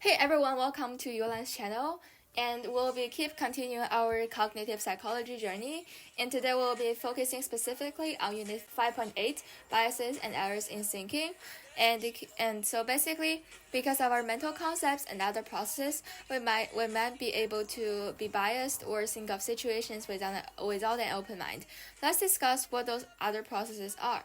Hey everyone, welcome to Yolan's channel, and we'll be keep continuing our cognitive psychology journey. And today we'll be focusing specifically on Unit 5.8, biases and errors in thinking. And so basically, because of our mental concepts and other processes, we might be able to be biased or think of situations without an open mind. Let's discuss what those other processes are.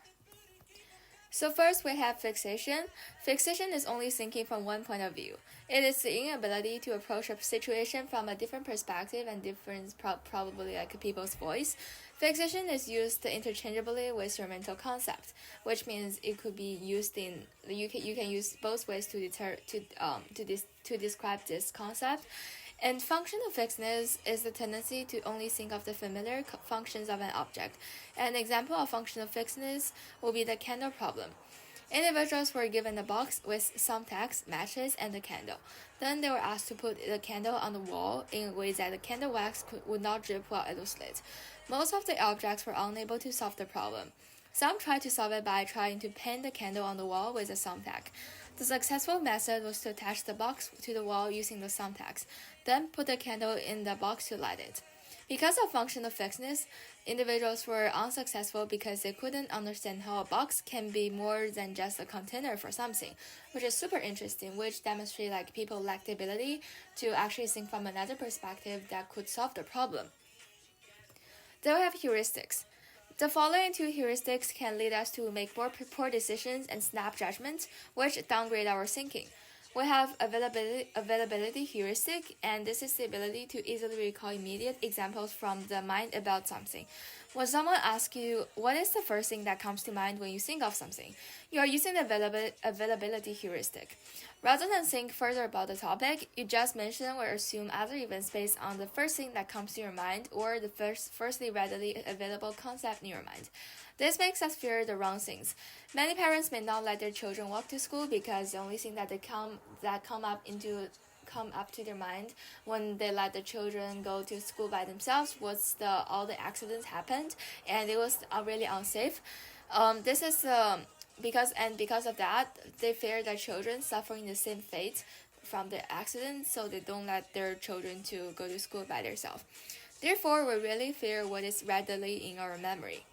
So first we have fixation. Fixation is only thinking from one point of view. It is the inability to approach a situation from a different perspective and different probably like people's voice. Fixation is used interchangeably with your mental concept, which means it could be used in you can use both ways to describe this concept. And functional fixedness is the tendency to only think of the familiar functions of an object. An example of functional fixedness will be the candle problem. Individuals were given a box with some text, matches, and a candle. Then they were asked to put the candle on the wall in a way that the candle wax would not drip while it was lit. Most of the objects were unable to solve the problem. Some tried to solve it by trying to pin the candle on the wall with a thumbtack. The successful method was to attach the box to the wall using the thumbtacks, then put the candle in the box to light it. Because of functional fixedness, individuals were unsuccessful because they couldn't understand how a box can be more than just a container for something, which is super interesting, which demonstrates like people lack the ability to actually think from another perspective that could solve the problem. Then we have heuristics. The following two heuristics can lead us to make more poor decisions and snap judgments, which downgrade our thinking. We have availability heuristic, and this is the ability to easily recall immediate examples from the mind about something. When someone asks you, what is the first thing that comes to mind when you think of something? You are using the availability heuristic. Rather than think further about the topic, you just mention or assume other events based on the first thing that comes to your mind or the firstly readily available concept in your mind. This makes us fear the wrong things. Many parents may not let their children walk to school because the only thing that come up to their mind when they let the children go to school by themselves was all the accidents happened and it was really unsafe. This is because of that they fear their children suffering the same fate from the accident, so they don't let their children to go to school by themselves. Therefore, we really fear what is readily in our memory,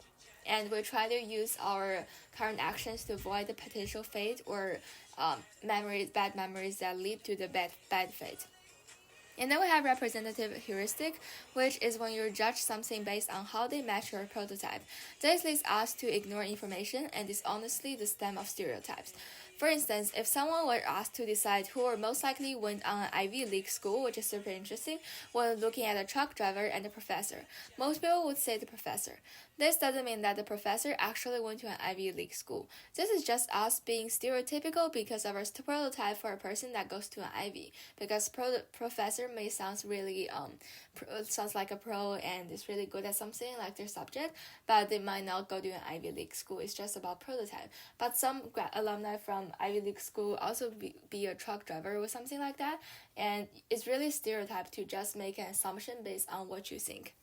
and we try to use our current actions to avoid the potential fate or bad memories that lead to the bad fate. And then we have representative heuristic, which is when you judge something based on how they match your prototype. This leads us to ignore information and is honestly the stem of stereotypes. For instance, if someone were asked to decide who would most likely went on an Ivy League school, which is super interesting, when looking at a truck driver and the professor, most people would say the professor. This doesn't mean that the professor actually went to an Ivy League school. This is just us being stereotypical because of our prototype for a person that goes to an Ivy. Because professor may sounds really sounds like a pro and is really good at something like their subject, but they might not go to an Ivy League school. It's just about prototype. But some alumni from Ivy League school also be a truck driver or something like that, and it's really stereotyped to just make an assumption based on what you think.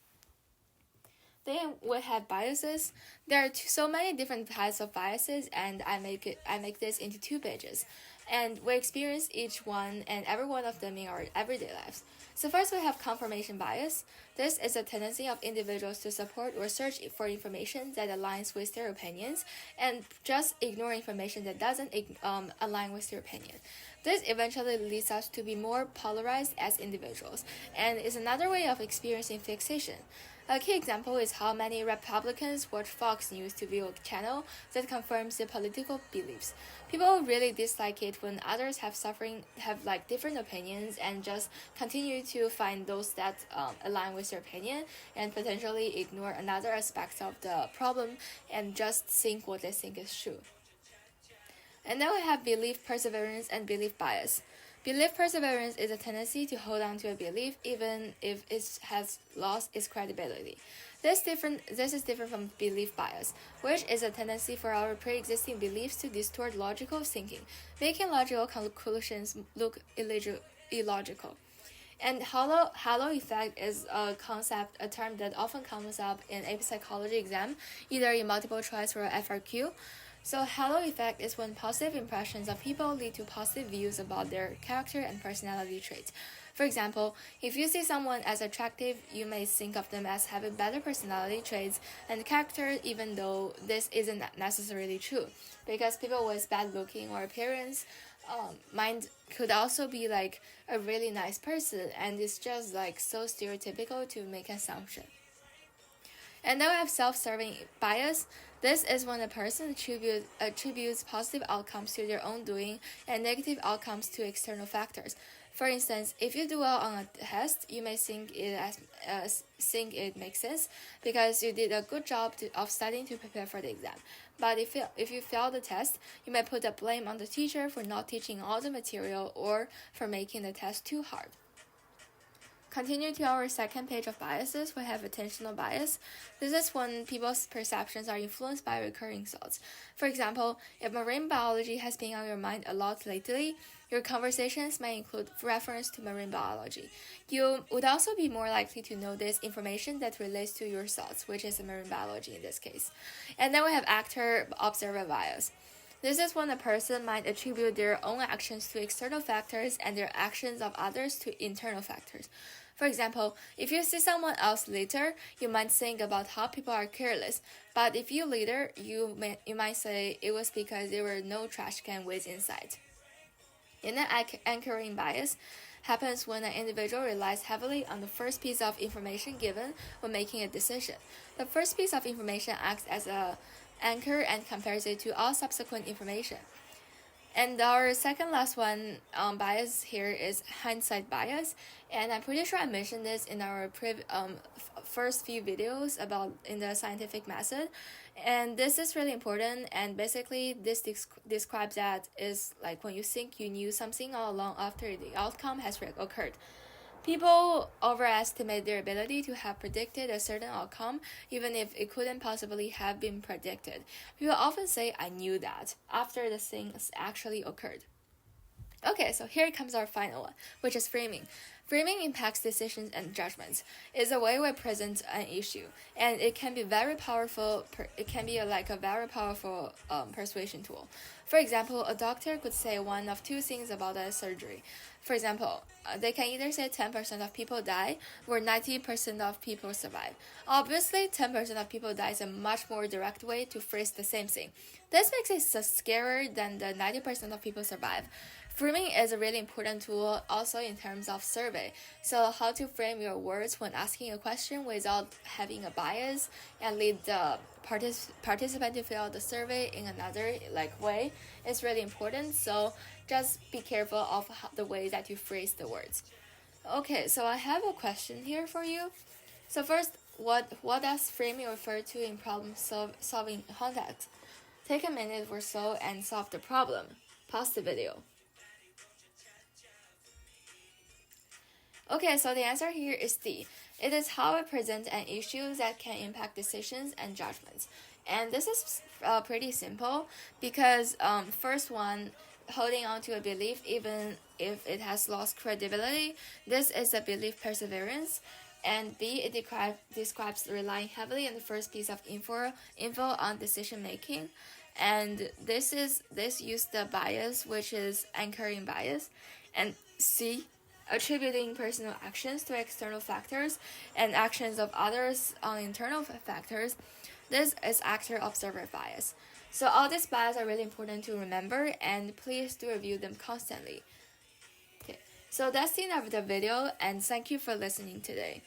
Then we have biases. There are so many different types of biases, and I make this into 2 pages, and we experience each one and every one of them in our everyday lives. So first we have confirmation bias. This is a tendency of individuals to support or search for information that aligns with their opinions and just ignore information that doesn't align with their opinion. This eventually leads us to be more polarized as individuals, and is another way of experiencing fixation. A key example is how many Republicans watch Fox News to view a channel that confirms their political beliefs. People really dislike it when others have different opinions and just continue to find those that align with their opinion and potentially ignore another aspect of the problem and just think what they think is true. And then we have belief perseverance and belief bias. Belief perseverance is a tendency to hold on to a belief even if it has lost its credibility. This is different from belief bias, which is a tendency for our pre-existing beliefs to distort logical thinking, making logical conclusions look illogical. And halo effect is a term that often comes up in a psychology exam, either in multiple choice or FRQ. So halo effect is when positive impressions of people lead to positive views about their character and personality traits. For example, if you see someone as attractive, you may think of them as having better personality traits and character, even though this isn't necessarily true. Because people with bad looking or appearance mind could also be like a really nice person, and it's just like so stereotypical to make assumption. And then we have self-serving bias. This is when a person attributes positive outcomes to their own doing and negative outcomes to external factors. For instance, if you do well on a test, you may think it makes sense because you did a good job of studying to prepare for the exam. But if you fail the test, you may put the blame on the teacher for not teaching all the material or for making the test too hard. Continue to our second page of biases, we have attentional bias. This is when people's perceptions are influenced by recurring thoughts. For example, if marine biology has been on your mind a lot lately, your conversations may include reference to marine biology. You would also be more likely to notice information that relates to your thoughts, which is marine biology in this case. And then we have actor-observer bias. This is when a person might attribute their own actions to external factors and their actions of others to internal factors. For example, if you see someone else litter, you might think about how people are careless. But if you litter, you might say it was because there were no trash can waste inside. In an anchoring bias, happens when an individual relies heavily on the first piece of information given when making a decision. The first piece of information acts as an anchor and compares it to all subsequent information. And our second last one bias here is hindsight bias, and I'm pretty sure I mentioned this in our first few videos about in the scientific method, and this is really important. And basically, this describes that is like when you think you knew something all along after the outcome has occurred. People overestimate their ability to have predicted a certain outcome, even if it couldn't possibly have been predicted. People often say, I knew that, after the thing actually occurred. Okay, so here comes our final one, which is framing. Framing impacts decisions and judgments. It's a way we present an issue, and it can be very powerful. It can be like a very powerful persuasion tool. For example, a doctor could say one of two things about a surgery. For example, they can either say 10% of people die or 90% of people survive. Obviously, 10% of people die is a much more direct way to phrase the same thing. This makes it so scarier than the 90% of people survive. Framing is a really important tool also in terms of survey. So how to frame your words when asking a question without having a bias and lead the participant to fill out the survey in another way is really important. So just be careful of the way that you phrase the words. Okay, so I have a question here for you. So first, what does framing refer to in problem solving context? Take a minute or so and solve the problem. Pause the video. Okay, so the answer here is D. It is how we present an issue that can impact decisions and judgments. And this is pretty simple because first one, holding on to a belief even if it has lost credibility. This is a belief perseverance. And B, it describes relying heavily on the first piece of info on decision making. And this use the bias, which is anchoring bias. And C, attributing personal actions to external factors and actions of others on internal factors. This is actor-observer bias. So all these biases are really important to remember, and please do review them constantly. Okay, so that's the end of the video, and thank you for listening today.